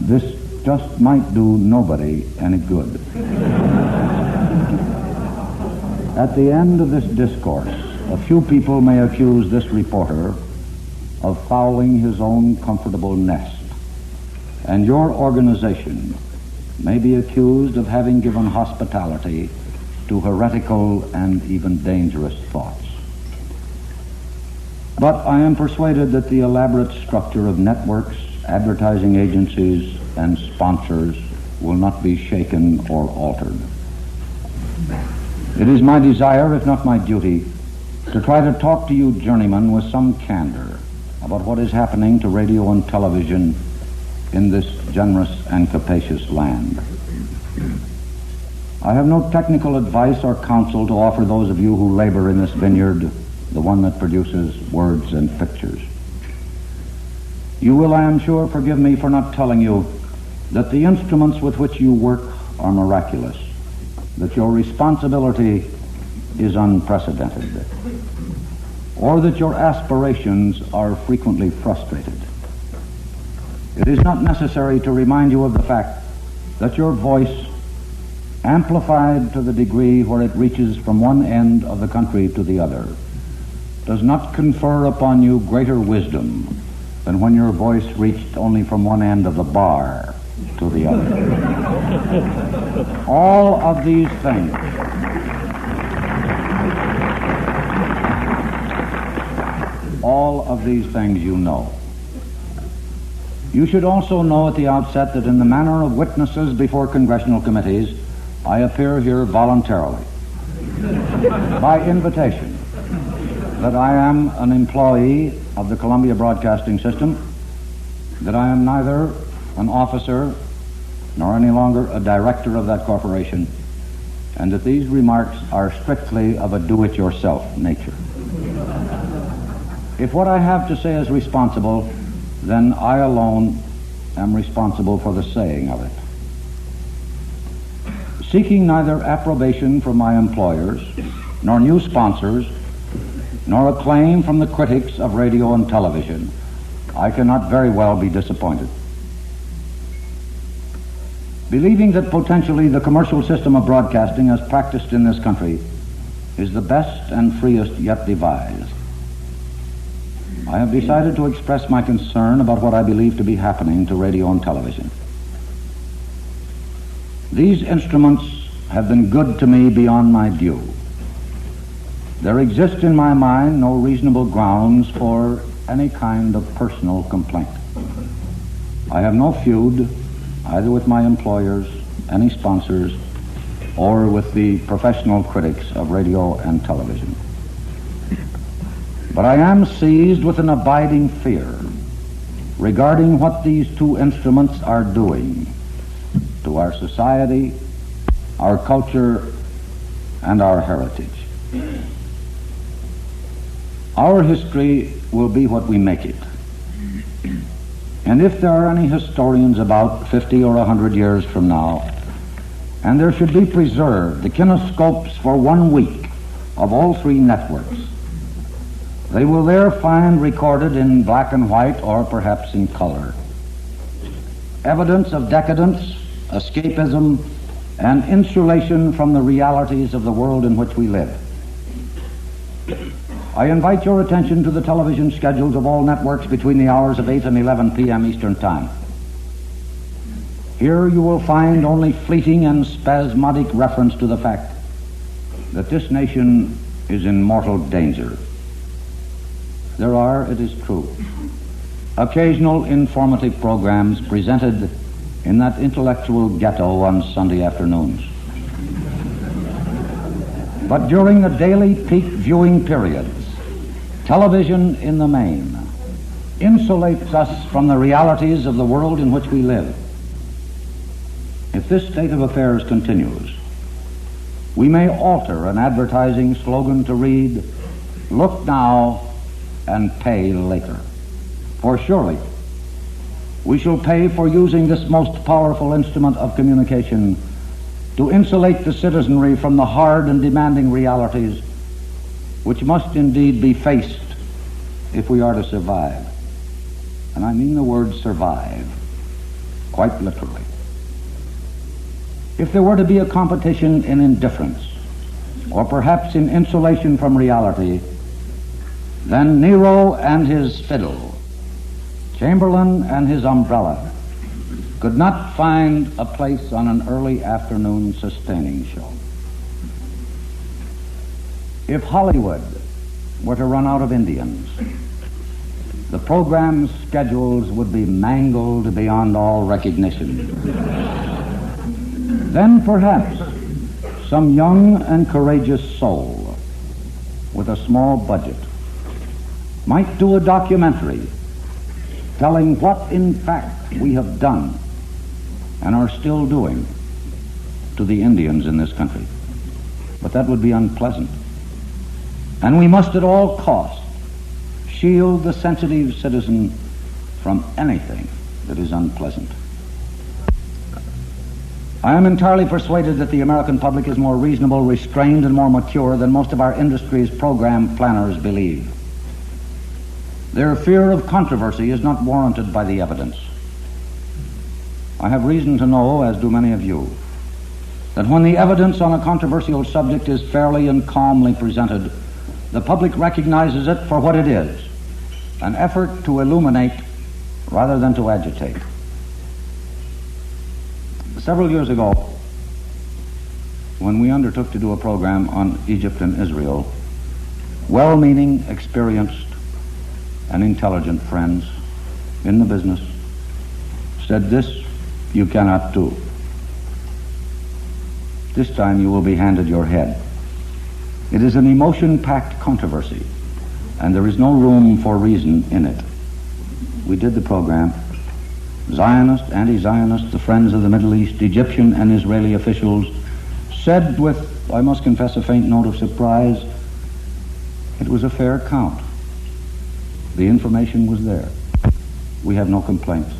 this just might do nobody any good. At the end of this discourse, a few people may accuse this reporter of fouling his own comfortable nest, and your organization may be accused of having given hospitality to heretical and even dangerous thoughts. But I am persuaded that the elaborate structure of networks, advertising agencies, and sponsors will not be shaken or altered. It is my desire, if not my duty, to try to talk to you journeymen with some candor about what is happening to radio and television in this generous and capacious land. I have no technical advice or counsel to offer those of you who labor in this vineyard, the one that produces words and pictures. You will, I am sure, forgive me for not telling you that the instruments with which you work are miraculous, that your responsibility is unprecedented, or that your aspirations are frequently frustrated. It is not necessary to remind you of the fact that your voice, amplified to the degree where it reaches from one end of the country to the other, does not confer upon you greater wisdom than when your voice reached only from one end of the bar to the other. All of these things you know. You should also know at the outset that in the manner of witnesses before congressional committees, I appear here voluntarily, by invitation, that I am an employee of the Columbia Broadcasting System, that I am neither an officer nor any longer a director of that corporation, and that these remarks are strictly of a do-it-yourself nature. If what I have to say is responsible, then I alone am responsible for the saying of it. Seeking neither approbation from my employers, nor new sponsors, nor acclaim from the critics of radio and television, I cannot very well be disappointed. Believing that potentially the commercial system of broadcasting as practiced in this country is the best and freest yet devised, I have decided to express my concern about what I believe to be happening to radio and television. These instruments have been good to me beyond my due. There exist in my mind no reasonable grounds for any kind of personal complaint. I have no feud either with my employers, any sponsors, or with the professional critics of radio and television. But I am seized with an abiding fear regarding what these two instruments are doing to our society, our culture, and our heritage. Our history will be what we make it. And if there are any historians about 50 or 100 years from now, and there should be preserved the kinescopes for 1 week of all three networks, they will there find recorded in black and white, or perhaps in color, evidence of decadence, escapism, and insulation from the realities of the world in which we live. I invite your attention to the television schedules of all networks between the hours of 8 and 11 p.m. Eastern Time. Here you will find only fleeting and spasmodic reference to the fact that this nation is in mortal danger. There are, it is true, occasional informative programs presented in that intellectual ghetto on Sunday afternoons. But during the daily peak viewing periods, television in the main insulates us from the realities of the world in which we live. If this state of affairs continues, we may alter an advertising slogan to read, "Look now and pay later." For surely we shall pay for using this most powerful instrument of communication to insulate the citizenry from the hard and demanding realities which must indeed be faced if we are to survive. And I mean the word survive quite quite literally. If there were to be a competition in indifference, or perhaps in insulation from reality, then Nero and his fiddle, Chamberlain and his umbrella, could not find a place on an early afternoon sustaining show. If Hollywood were to run out of Indians, the program's schedules would be mangled beyond all recognition. Then perhaps some young and courageous soul with a small budget might do a documentary telling what in fact we have done and are still doing to the Indians in this country. But that would be unpleasant. And we must at all costs shield the sensitive citizen from anything that is unpleasant. I am entirely persuaded that the American public is more reasonable, restrained, and more mature than most of our industry's program planners believe. Their fear of controversy is not warranted by the evidence. I have reason to know, as do many of you, that when the evidence on a controversial subject is fairly and calmly presented, the public recognizes it for what it is, an effort to illuminate rather than to agitate. Several years ago, when we undertook to do a program on Egypt and Israel, well-meaning, experienced, and intelligent friends in the business said, "This you cannot do. This time you will be handed your head. It is an emotion-packed controversy, and there is no room for reason in it." We did the program. Zionist, anti-Zionist, the Friends of the Middle East, Egyptian and Israeli officials said with, I must confess, a faint note of surprise, it was a fair count. The information was there. We have no complaints.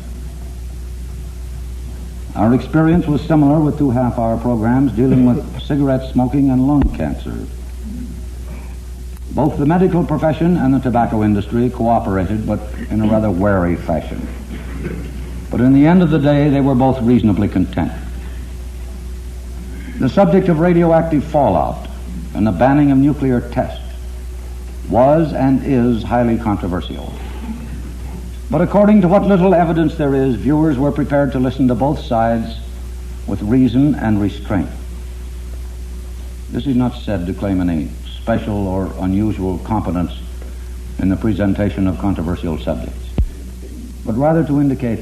Our experience was similar with 2 half-hour programs dealing with cigarette smoking and lung cancer. Both the medical profession and the tobacco industry cooperated, but in a rather wary fashion. But in the end of the day, they were both reasonably content. The subject of radioactive fallout and the banning of nuclear tests was and is highly controversial. But according to what little evidence there is, viewers were prepared to listen to both sides with reason and restraint. This is not said to claim any special or unusual competence in the presentation of controversial subjects, but rather to indicate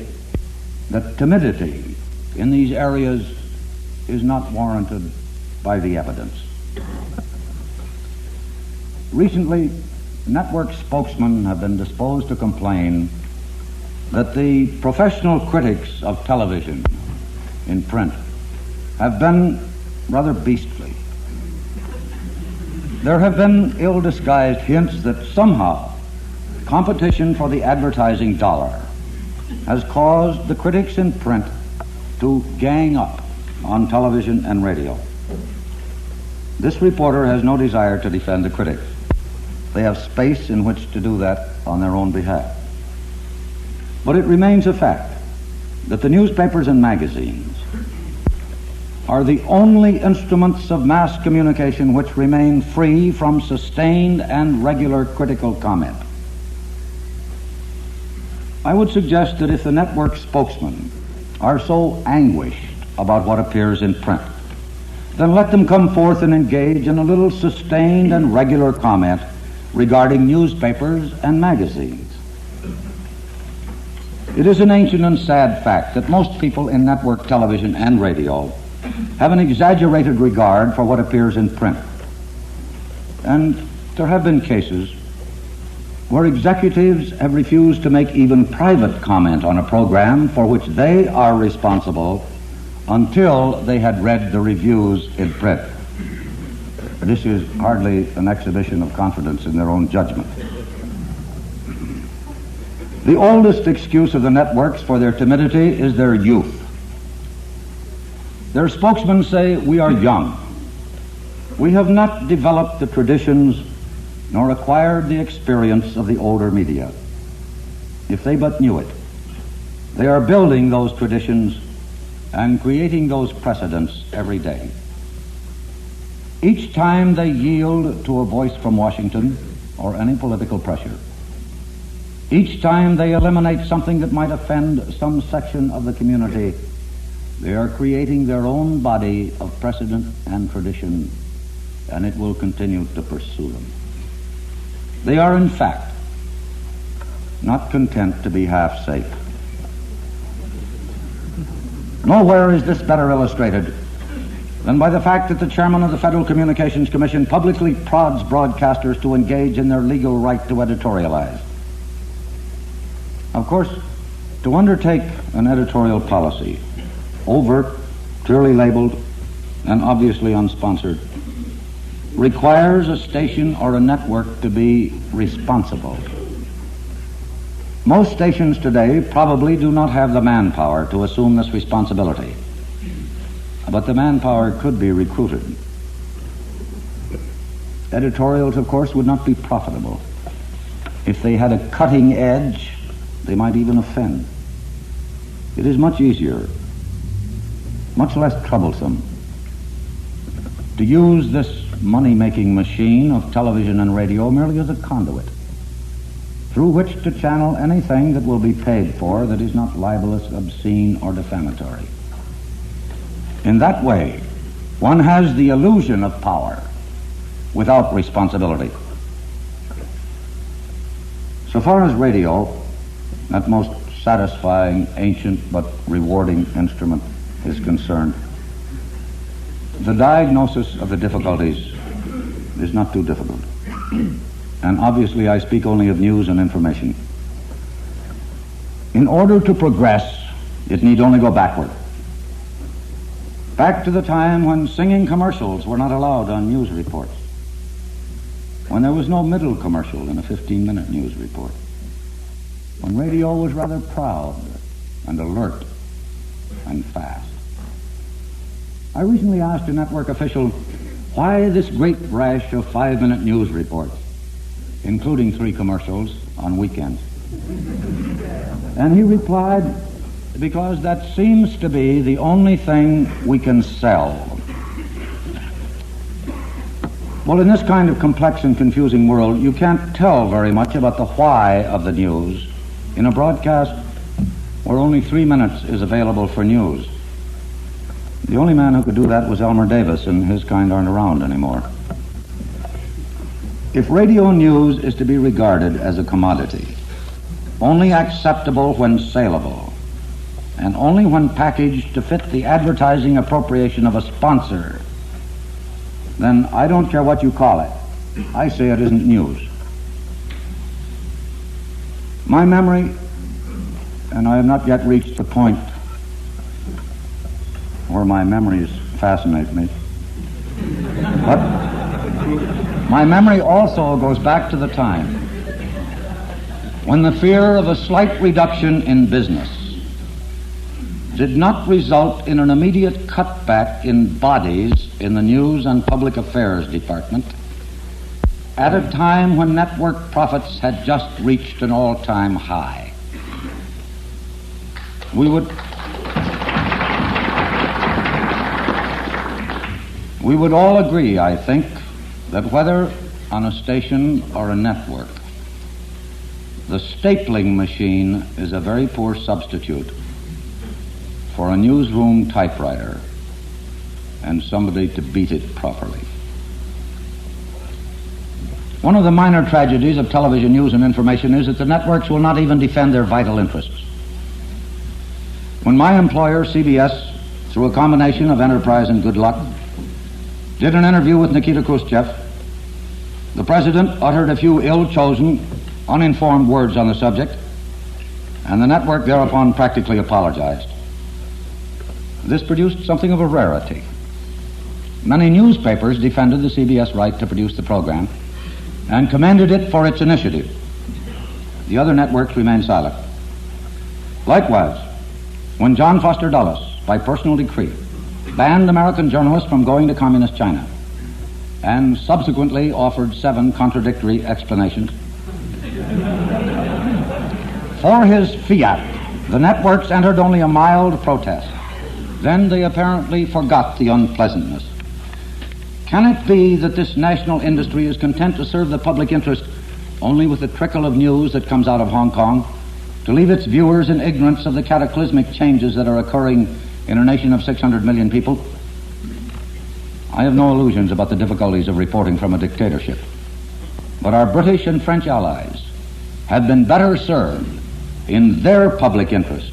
that timidity in these areas is not warranted by the evidence. Recently, network spokesmen have been disposed to complain that the professional critics of television in print have been rather beastly. There have been ill-disguised hints that somehow competition for the advertising dollar has caused the critics in print to gang up on television and radio. This reporter has no desire to defend the critics. They have space in which to do that on their own behalf. But it remains a fact that the newspapers and magazines are the only instruments of mass communication which remain free from sustained and regular critical comment. I would suggest that if the network spokesmen are so anguished about what appears in print, then let them come forth and engage in a little sustained and regular comment regarding newspapers and magazines. It is an ancient and sad fact that most people in network television and radio have an exaggerated regard for what appears in print. And there have been cases where executives have refused to make even private comment on a program for which they are responsible until they had read the reviews in print. This is hardly an exhibition of confidence in their own judgment. The oldest excuse of the networks for their timidity is their youth. Their spokesmen say, "We are young. We have not developed the traditions nor acquired the experience of the older media." If they but knew it. They are building those traditions and creating those precedents every day. Each time they yield to a voice from Washington or any political pressure, each time they eliminate something that might offend some section of the community, they are creating their own body of precedent and tradition, and it will continue to pursue them. They are, in fact, not content to be half safe. Nowhere is this better illustrated than by the fact that the chairman of the Federal Communications Commission publicly prods broadcasters to engage in their legal right to editorialize. Of course, to undertake an editorial policy, overt, clearly labeled, and obviously unsponsored, requires a station or a network to be responsible. Most stations today probably do not have the manpower to assume this responsibility, but the manpower could be recruited. Editorials, of course, would not be profitable. If they had a cutting edge, they might even offend. It is much easier, much less troublesome, to use this money-making machine of television and radio merely as a conduit through which to channel anything that will be paid for that is not libelous, obscene, or defamatory. In that way, one has the illusion of power without responsibility. So far as radio, that most satisfying, ancient, but rewarding instrument is concerned, the diagnosis of the difficulties is not too difficult. And obviously I speak only of news and information. In order to progress, it need only go backward. Back to the time when singing commercials were not allowed on news reports, when there was no middle commercial in a 15-minute news report, when radio was rather proud and alert and fast. I recently asked a network official, why this great rash of 5-minute news reports, including 3 commercials on weekends? And he replied, because that seems to be the only thing we can sell. Well, in this kind of complex and confusing world, you can't tell very much about the why of the news in a broadcast where only 3 minutes is available for news. The only man who could do that was Elmer Davis, and his kind aren't around anymore. If radio news is to be regarded as a commodity, only acceptable when saleable, and only when packaged to fit the advertising appropriation of a sponsor, then I don't care what you call it. I say it isn't news. My memory, and I have not yet reached the point where my memories fascinate me, but my memory also goes back to the time when the fear of a slight reduction in business did not result in an immediate cutback in bodies in the News and Public Affairs Department at a time when network profits had just reached an all-time high. We would all agree, I think, that whether on a station or a network, the stapling machine is a very poor substitute for a newsroom typewriter and somebody to beat it properly. One of the minor tragedies of television news and information is that the networks will not even defend their vital interests. When my employer, CBS, through a combination of enterprise and good luck, did an interview with Nikita Khrushchev, the president uttered a few ill-chosen, uninformed words on the subject, and the network thereupon practically apologized. This produced something of a rarity. Many newspapers defended the CBS right to produce the program and commended it for its initiative. The other networks remained silent. Likewise, when John Foster Dulles, by personal decree, banned American journalists from going to Communist China and subsequently offered 7 contradictory explanations for his fiat The networks entered only a mild protest. Then they apparently forgot the unpleasantness. Can it be that this national industry is content to serve the public interest only with the trickle of news that comes out of Hong Kong, to leave its viewers in ignorance of the cataclysmic changes that are occurring in a nation of 600 million people? I have no illusions about the difficulties of reporting from a dictatorship, but our British and French allies have been better served in their public interest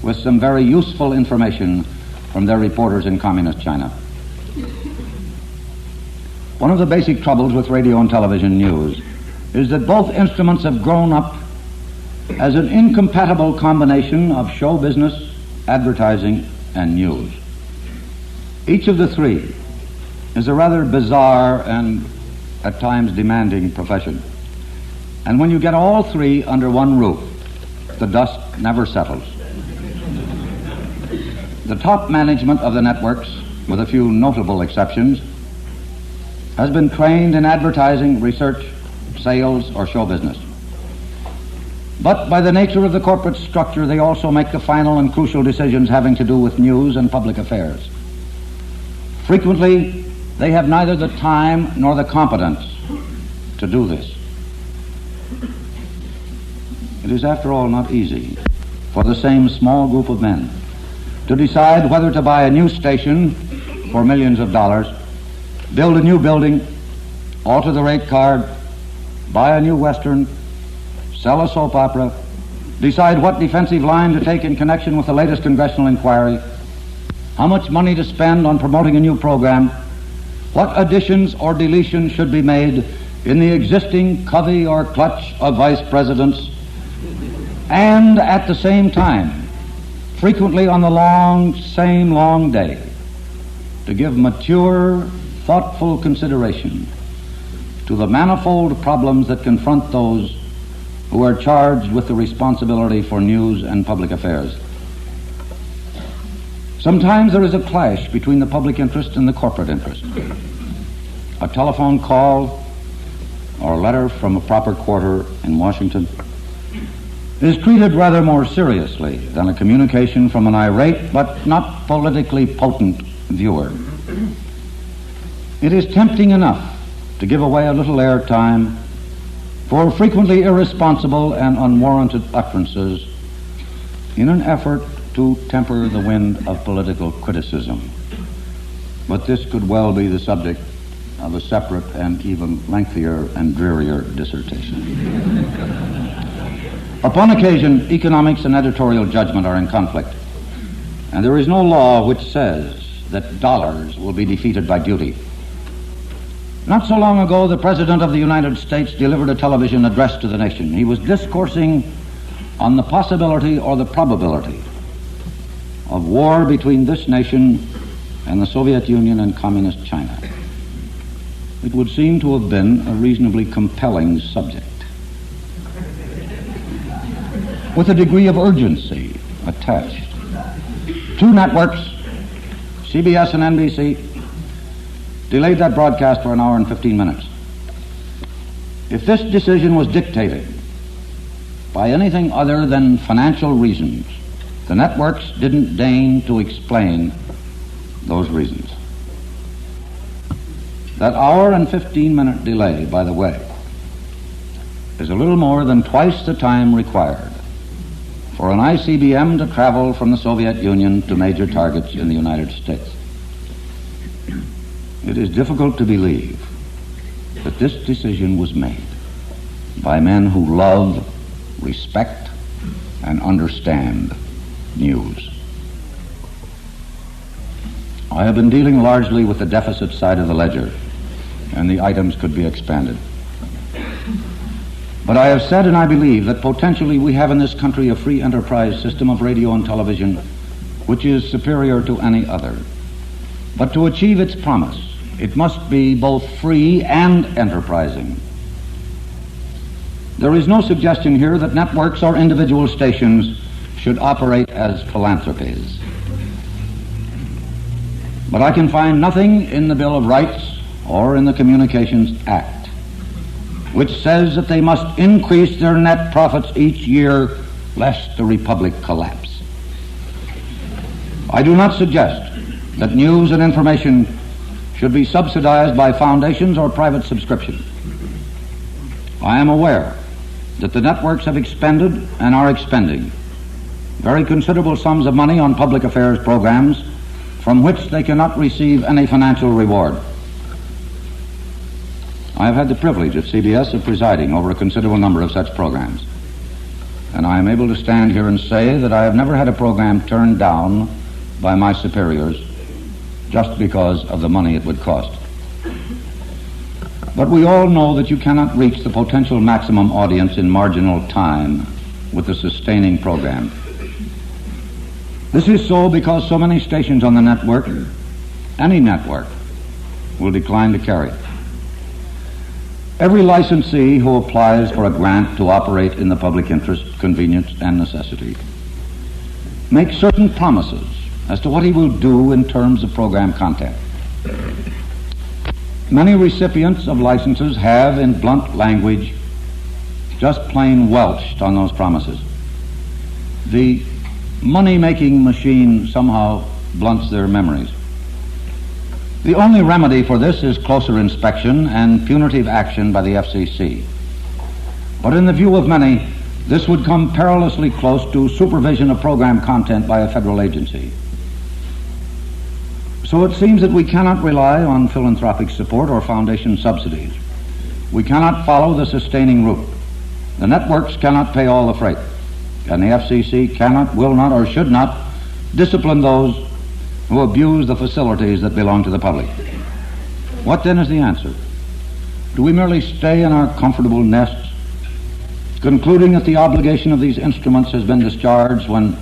with some very useful information from their reporters in communist China. One of the basic troubles with radio and television news is that both instruments have grown up as an incompatible combination of show business, advertising, and news. Each of the three is a rather bizarre and at times demanding profession. And when you get all three under one roof, the dust never settles. The top management of the networks, with a few notable exceptions, has been trained in advertising, research, sales, or show business. But by the nature of the corporate structure, they also make the final and crucial decisions having to do with news and public affairs. Frequently, they have neither the time nor the competence to do this. It is, after all, not easy for the same small group of men to decide whether to buy a new station for millions of dollars, build a new building, alter the rate card, buy a new Western, sell a soap opera, decide what defensive line to take in connection with the latest congressional inquiry, how much money to spend on promoting a new program, what additions or deletions should be made in the existing covey or clutch of vice presidents, and at the same time, frequently on the same long day, to give mature, thoughtful consideration to the manifold problems that confront those who are charged with the responsibility for news and public affairs. Sometimes there is a clash between the public interest and the corporate interest. A telephone call or a letter from a proper quarter in Washington is treated rather more seriously than a communication from an irate but not politically potent viewer. It is tempting enough to give away a little airtime for frequently irresponsible and unwarranted utterances in an effort to temper the wind of political criticism. But this could well be the subject of a separate and even lengthier and drearier dissertation. Upon occasion, economics and editorial judgment are in conflict, and there is no law which says that dollars will be defeated by duty. Not so long ago, the President of the United States delivered a television address to the nation. He was discoursing on the possibility or the probability of war between this nation and the Soviet Union and Communist China. It would seem to have been a reasonably compelling subject, with a degree of urgency attached. Two networks, CBS and NBC, delayed that broadcast for an hour and 15 minutes. If this decision was dictated by anything other than financial reasons, the networks didn't deign to explain those reasons. That hour and 15-minute delay, by the way, is a little more than twice the time required for an ICBM to travel from the Soviet Union to major targets in the United States. It is difficult to believe that this decision was made by men who love, respect, and understand news. I have been dealing largely with the deficit side of the ledger, and the items could be expanded. But I have said, and I believe, that potentially we have in this country a free enterprise system of radio and television which is superior to any other. But to achieve its promise, it must be both free and enterprising. There is no suggestion here that networks or individual stations should operate as philanthropies. But I can find nothing in the Bill of Rights or in the Communications Act which says that they must increase their net profits each year lest the republic collapse. I do not suggest that news and information should be subsidized by foundations or private subscription. I am aware that the networks have expended and are expending very considerable sums of money on public affairs programs from which they cannot receive any financial reward. I have had the privilege at CBS of presiding over a considerable number of such programs, and I am able to stand here and say that I have never had a program turned down by my superiors just because of the money it would cost. But we all know that you cannot reach the potential maximum audience in marginal time with a sustaining program. This is so because so many stations on the network, any network, will decline to carry it. Every licensee who applies for a grant to operate in the public interest, convenience, and necessity makes certain promises as to what he will do in terms of program content. Many recipients of licenses have, in blunt language, just plain welched on those promises. The money-making machine somehow blunts their memories. The only remedy for this is closer inspection and punitive action by the FCC. But in the view of many, this would come perilously close to supervision of program content by a federal agency. So it seems that we cannot rely on philanthropic support or foundation subsidies. We cannot follow the sustaining route. The networks cannot pay all the freight, and the FCC cannot, will not, or should not discipline those who abuse the facilities that belong to the public. What then is the answer? Do we merely stay in our comfortable nests, concluding that the obligation of these instruments has been discharged when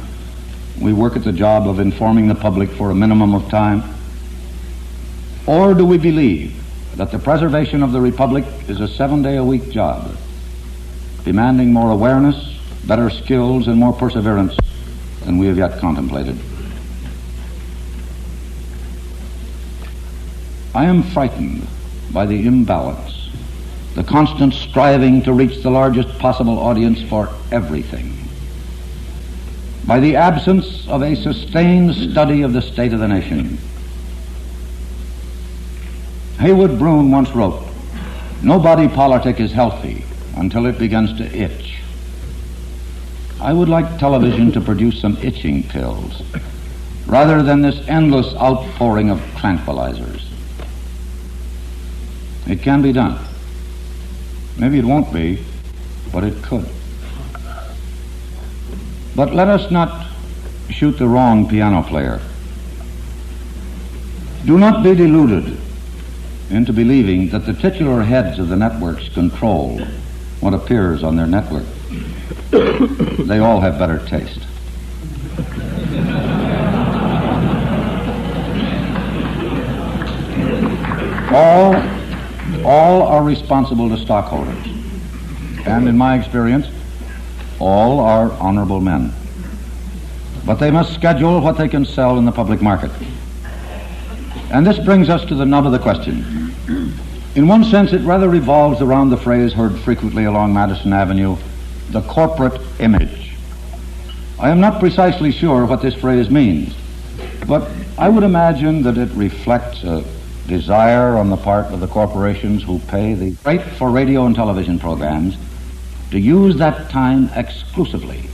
we work at the job of informing the public for a minimum of time? Or do we believe that the preservation of the republic is a 7-day-a-week job, demanding more awareness, better skills, and more perseverance than we have yet contemplated? I am frightened by the imbalance, the constant striving to reach the largest possible audience for everything, by the absence of a sustained study of the state of the nation. Haywood Broun once wrote, "No body politic is healthy until it begins to itch." I would like television to produce some itching pills, rather than this endless outpouring of tranquilizers. It can be done. Maybe it won't be, but it could. But let us not shoot the wrong piano player. Do not be deluded into believing that the titular heads of the networks control what appears on their network. They all have better taste. All are responsible to stockholders, and in my experience, all are honorable men. But they must schedule what they can sell in the public market. And this brings us to the nub of the question. In one sense, it rather revolves around the phrase heard frequently along Madison Avenue, the corporate image. I am not precisely sure what this phrase means, but I would imagine that it reflects a desire on the part of the corporations who pay the rate for radio and television programs to use that time exclusively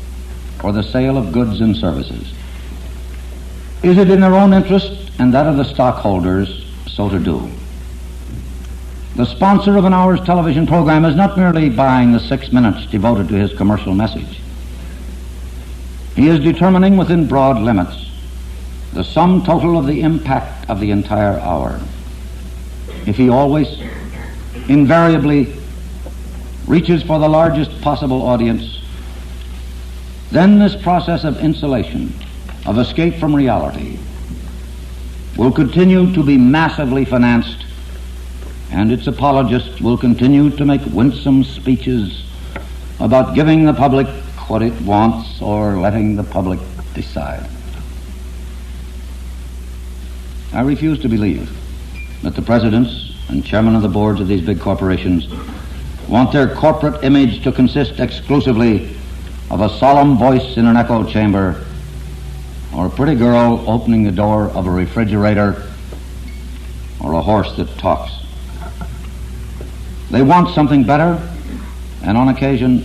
for the sale of goods and services. Is it in their own interest and that of the stockholders so to do? The sponsor of an hour's television program is not merely buying the 6 minutes devoted to his commercial message. He is determining within broad limits the sum total of the impact of the entire hour. If he always, invariably, reaches for the largest possible audience, then this process of insulation, of escape from reality, will continue to be massively financed, and its apologists will continue to make winsome speeches about giving the public what it wants or letting the public decide. I refuse to believe that the presidents and chairmen of the boards of these big corporations want their corporate image to consist exclusively of a solemn voice in an echo chamber, or a pretty girl opening the door of a refrigerator, or a horse that talks. They want something better, and on occasion,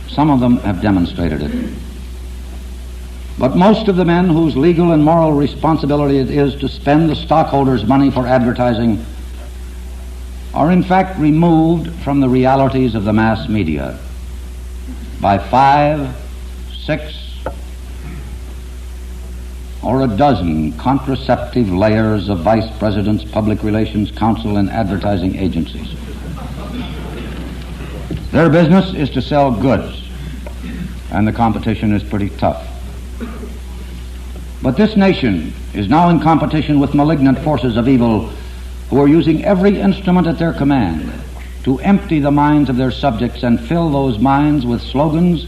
some of them have demonstrated it. But most of the men whose legal and moral responsibility it is to spend the stockholders' money for advertising are in fact removed from the realities of the mass media by 5, 6, or a dozen contraceptive layers of vice presidents, public relations, counsel, and advertising agencies. Their business is to sell goods, and the competition is pretty tough. But this nation is now in competition with malignant forces of evil who are using every instrument at their command to empty the minds of their subjects and fill those minds with slogans,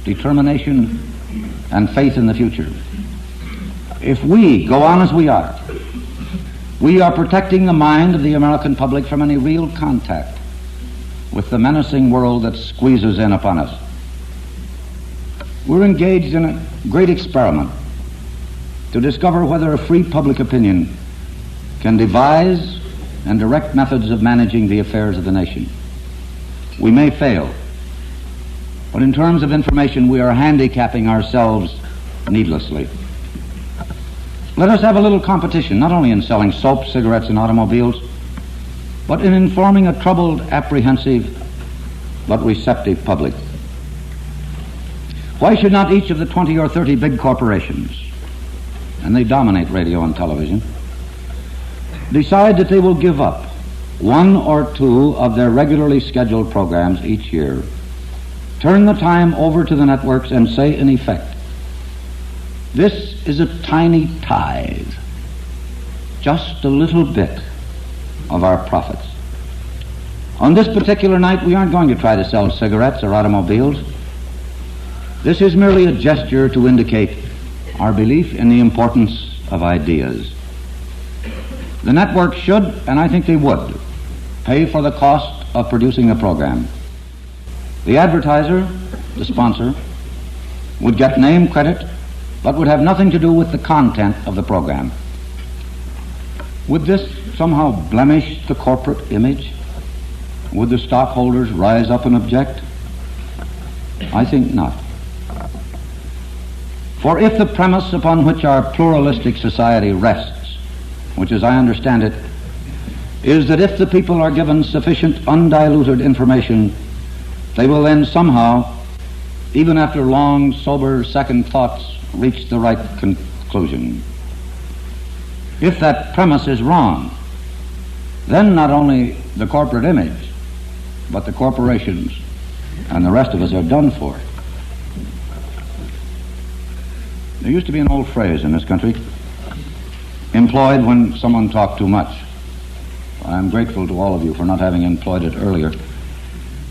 determination, and faith in the future. If we go on as we are protecting the mind of the American public from any real contact with the menacing world that squeezes in upon us. We're engaged in a great experiment to discover whether a free public opinion can devise and direct methods of managing the affairs of the nation. We may fail, but in terms of information, we are handicapping ourselves needlessly. Let us have a little competition, not only in selling soap, cigarettes, and automobiles, but in informing a troubled, apprehensive, but receptive public. Why should not each of the 20 or 30 big corporations, and they dominate radio and television, decide that they will give up 1 or 2 of their regularly scheduled programs each year, turn the time over to the networks, and say in effect, this is a tiny tithe, just a little bit of our profits. On this particular night, we aren't going to try to sell cigarettes or automobiles. This is merely a gesture to indicate our belief in the importance of ideas. The network should, and I think they would, pay for the cost of producing a program. The advertiser, the sponsor, would get name credit, but would have nothing to do with the content of the program. Would this somehow blemish the corporate image? Would the stockholders rise up and object? I think not. For if the premise upon which our pluralistic society rests, which as I understand it, is that if the people are given sufficient undiluted information, they will then somehow, even after long, sober second thoughts, reach the right conclusion. If that premise is wrong, then not only the corporate image, but the corporations and the rest of us are done for. There used to be an old phrase in this country employed when someone talked too much. I'm grateful to all of you for not having employed it earlier.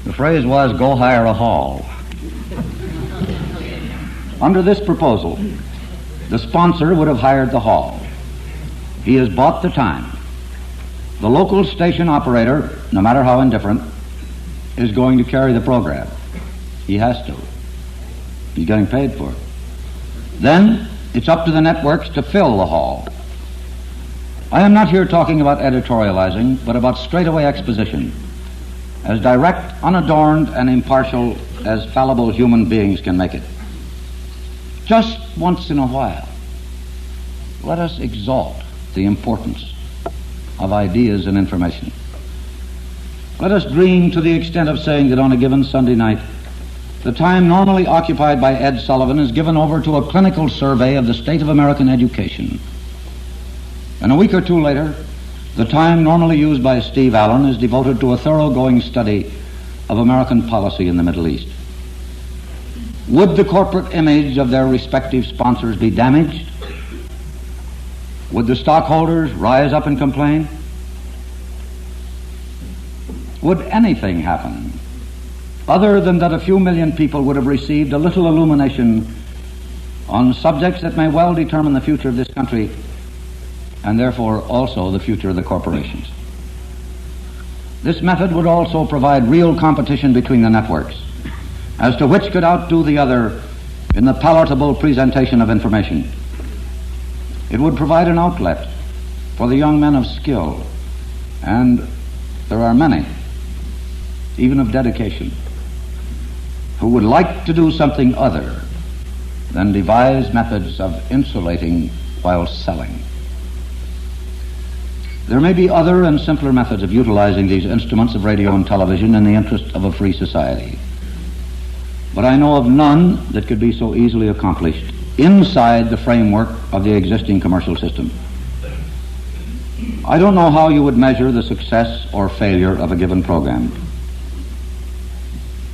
The phrase was, go hire a hall. Under this proposal, the sponsor would have hired the hall. He has bought the time. The local station operator, no matter how indifferent, is going to carry the program. He has to. He's getting paid for it. Then it's up to the networks to fill the hall. I am not here talking about editorializing, but about straightaway exposition, as direct, unadorned, and impartial as fallible human beings can make it. Just once in a while, let us exalt the importance of ideas and information. Let us dream to the extent of saying that on a given Sunday night, the time normally occupied by Ed Sullivan is given over to a clinical survey of the state of American education. And a week or two later, the time normally used by Steve Allen is devoted to a thoroughgoing study of American policy in the Middle East. Would the corporate image of their respective sponsors be damaged? Would the stockholders rise up and complain? Would anything happen other than that a few million people would have received a little illumination on subjects that may well determine the future of this country and therefore also the future of the corporations? This method would also provide real competition between the networks, as to which could outdo the other in the palatable presentation of information. It would provide an outlet for the young men of skill, and there are many, even of dedication, who would like to do something other than devise methods of insulating while selling. There may be other and simpler methods of utilizing these instruments of radio and television in the interest of a free society, but I know of none that could be so easily accomplished inside the framework of the existing commercial system. I don't know how you would measure the success or failure of a given program,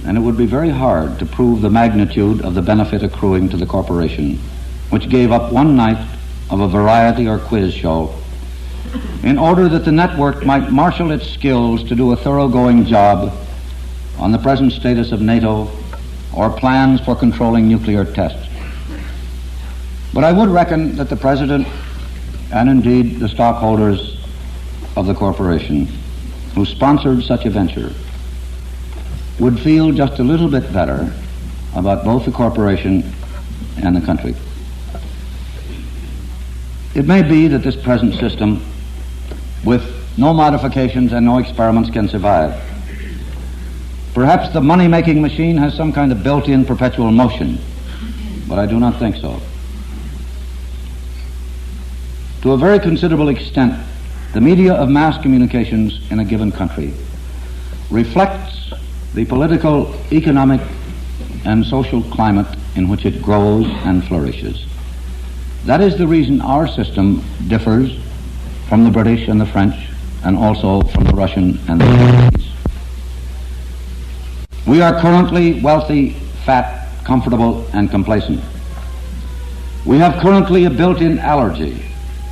and it would be very hard to prove the magnitude of the benefit accruing to the corporation, which gave up one night of a variety or quiz show in order that the network might marshal its skills to do a thoroughgoing job on the present status of NATO or plans for controlling nuclear tests. But I would reckon that the president, and indeed the stockholders of the corporation who sponsored such a venture, would feel just a little bit better about both the corporation and the country. It may be that this present system, with no modifications and no experiments, can survive. Perhaps the money-making machine has some kind of built-in perpetual motion, but I do not think so. To a very considerable extent, the media of mass communications in a given country reflects the political, economic, and social climate in which it grows and flourishes. That is the reason our system differs from the British and the French, and also from the Russian and the Chinese. We are currently wealthy, fat, comfortable, and complacent. We have currently a built-in allergy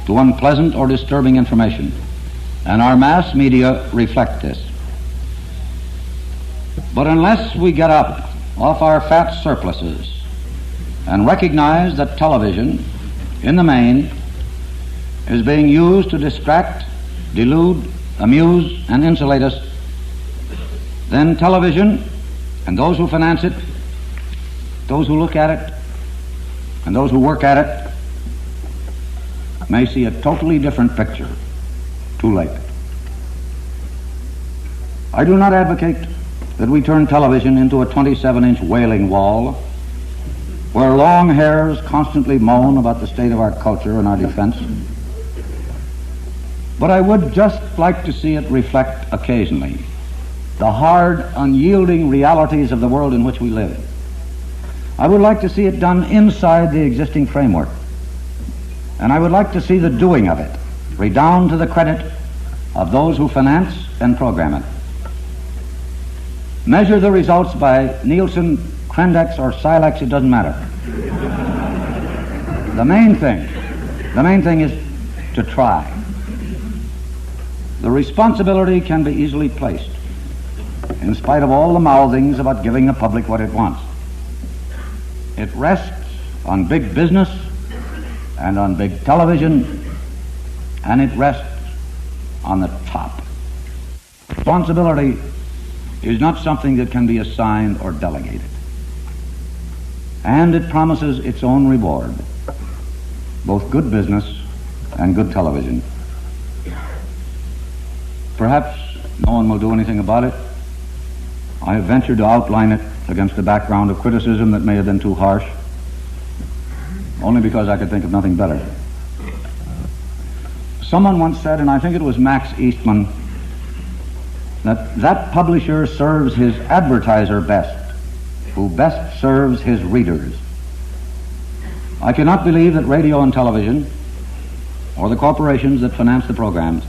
to unpleasant or disturbing information, and our mass media reflect this. But unless we get up off our fat surpluses and recognize that television, in the main, is being used to distract, delude, amuse, and insulate us, then television and those who finance it, those who look at it, and those who work at it may see a totally different picture too late. I do not advocate that we turn television into a 27-inch wailing wall where long hairs constantly moan about the state of our culture and our defense. But I would just like to see it reflect occasionally the hard, unyielding realities of the world in which we live. I would like to see it done inside the existing framework. And I would like to see the doing of it redound to the credit of those who finance and program it. Measure the results by Nielsen, Crendex, or Silex, it doesn't matter. The main thing is to try. The responsibility can be easily placed, in spite of all the mouthings about giving the public what it wants. It rests on big business and on big television, and it rests on the top. Responsibility is not something that can be assigned or delegated, and it promises its own reward, both good business and good television. Perhaps no one will do anything about it. I have ventured to outline it against the background of criticism that may have been too harsh, only because I could think of nothing better. Someone once said, and I think it was Max Eastman, that publisher serves his advertiser best, who best serves his readers. I cannot believe that radio and television, or the corporations that finance the programs,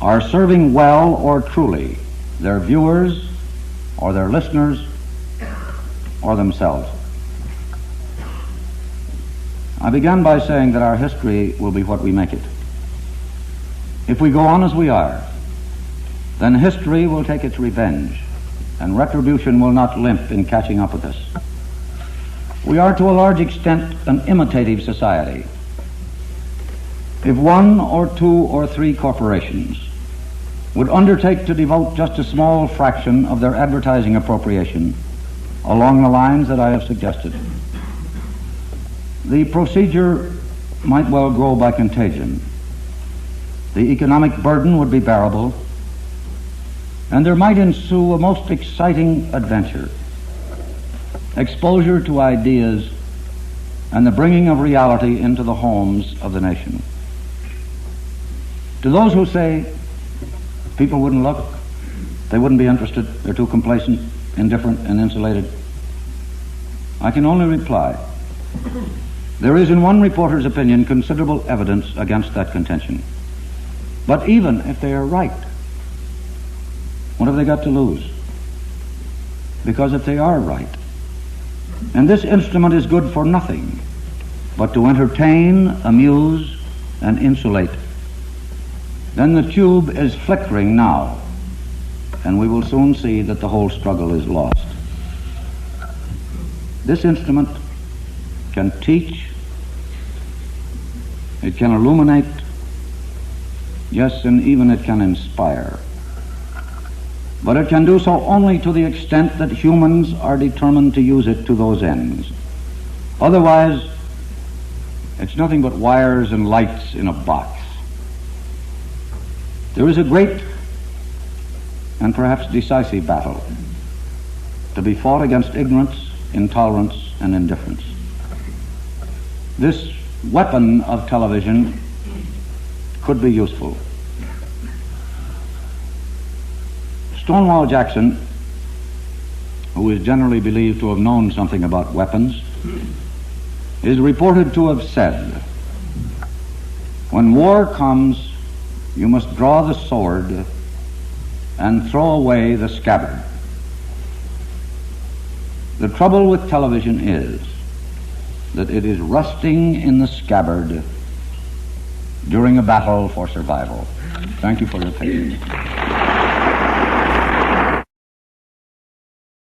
are serving well or truly their viewers or their listeners or themselves. I began by saying that our history will be what we make it. If we go on as we are, then history will take its revenge, and retribution will not limp in catching up with us. We are to a large extent an imitative society. If one or two or three corporations would undertake to devote just a small fraction of their advertising appropriation along the lines that I have suggested. The procedure might well grow by contagion. The economic burden would be bearable, and there might ensue a most exciting adventure, exposure to ideas and the bringing of reality into the homes of the nation. To those who say people wouldn't look, they wouldn't be interested, they're too complacent, indifferent, and insulated, I can only reply, there is in one reporter's opinion considerable evidence against that contention. But even if they are right, what have they got to lose? Because if they are right, and this instrument is good for nothing but to entertain, amuse, and insulate, then the tube is flickering now, and we will soon see that the whole struggle is lost. This instrument can teach, it can illuminate, yes, and even it can inspire. But it can do so only to the extent that humans are determined to use it to those ends. Otherwise, it's nothing but wires and lights in a box. There is a great and perhaps decisive battle to be fought against ignorance, intolerance, and indifference. This weapon of television could be useful. Stonewall Jackson, who is generally believed to have known something about weapons, is reported to have said, "When war comes, you must draw the sword and throw away the scabbard." The trouble with television is that it is rusting in the scabbard during a battle for survival. Thank you for your patience.